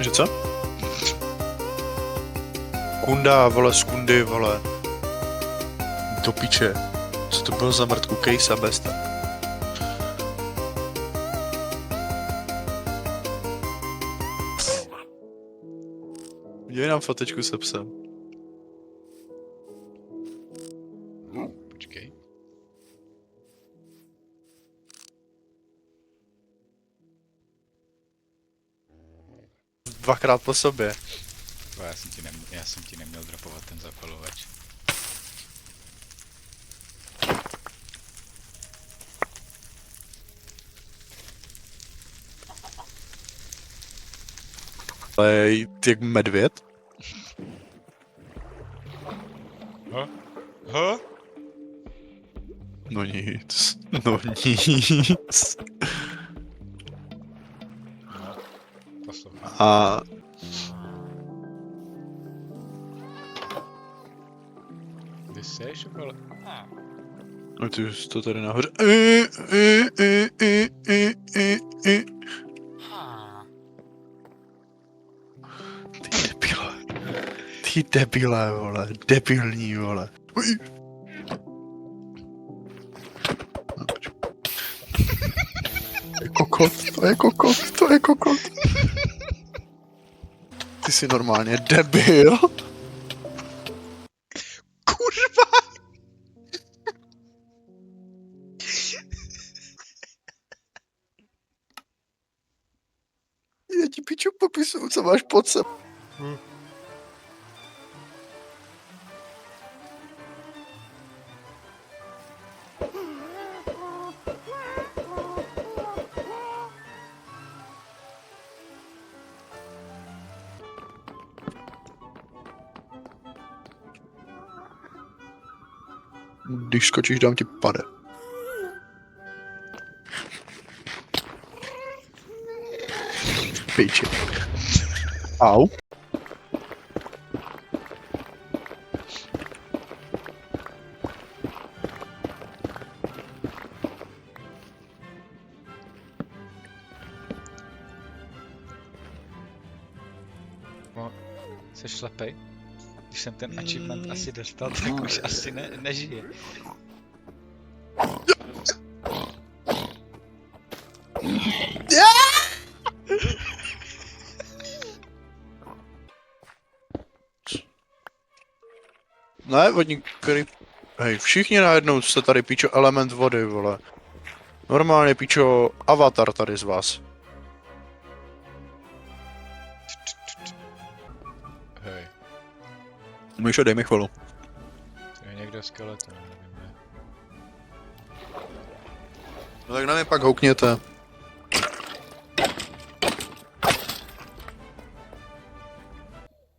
Že co? Kunda, vole, z kundy, vole. Do piče. Co to bylo za mrtku? Kejsa besta. Dívej nám fotečku se psem. Počkej. Dvakrát po sobě. Já jsem ti neměl dropovat ten zapalovač. Ale ty jak medvěd? Ha? No nic. No nic. No, poslouchej. A Kde seš, vole? no ty jsi to tady nahoře. Ty debile. Ty debile, vole. Debilní, vole. Uj. No, počkej. To je kokot, to je kokot, to je kokot. Ty jsi normálně debil. Kurva! Já ti piču popisuju, co máš pod sebou. Když skočíš, dám ti pade. Piči. Au. No, jsi slepej? Když jsem ten achievement asi dostal, tak už asi nežije. Ne, vodní který... Hej, všichni najednou jste tady, píčo, element vody, vole. Normálně, píčo, avatar tady z vás. Hej, Míšo, dej mi chvíli. to je někdo skeleton, nevím, ne? No tak na mě pak houkněte.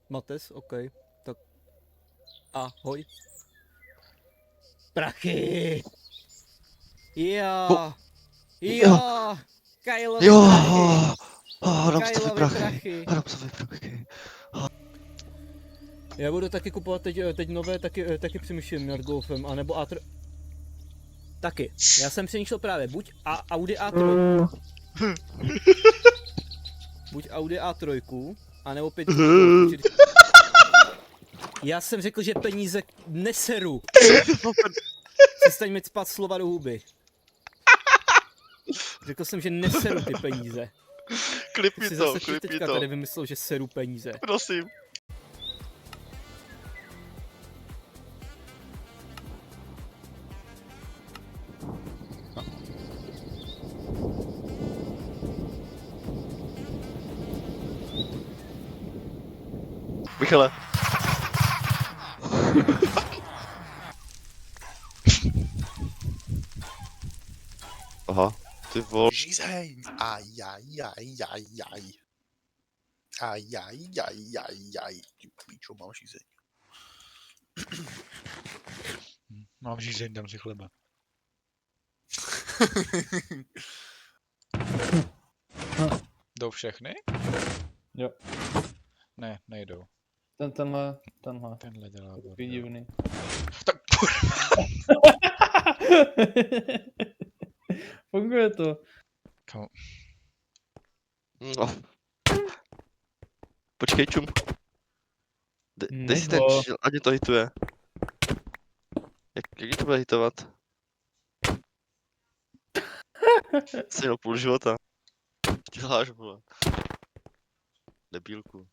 Mates, OK, tak ahoj. Prachy! Jo! Jo! Kylovi Jo! prachy! Hromcovi prachy. prachy! Hromcovi prachy. Já budu taky kupovat teď nové, taky přemýšlím nad Golfem, anebo A3... Taky. Já jsem přemýšlel právě buď Audi A3. Buď Audi A3, anebo 5. Já jsem řekl, že peníze neseru. Přestaň mi cpat slova do huby. Řekl jsem, že neseru ty peníze. Klip Ty jsi zase teďka tady vymyslel, že seru peníze. prosím. Michale. Aha, ty vole. Žízeň! Ajajajajaj. Ajajajajaj. Ty píčo, mám žízeň. Mám žízeň, dám si chleba. Jdou všechny? Jo. Ne, nejdou. Tenhle. Tenhle dělá Takový bordel. divný. Tak kurva. Funguje to. Kamo, No. Počkej, čum. Dej si ten Nebo- číl, ať mě to hituje. Jak to bude hitovat? Jsi měl půl života. Co děláš, vole? Debílku.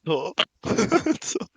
No. Co?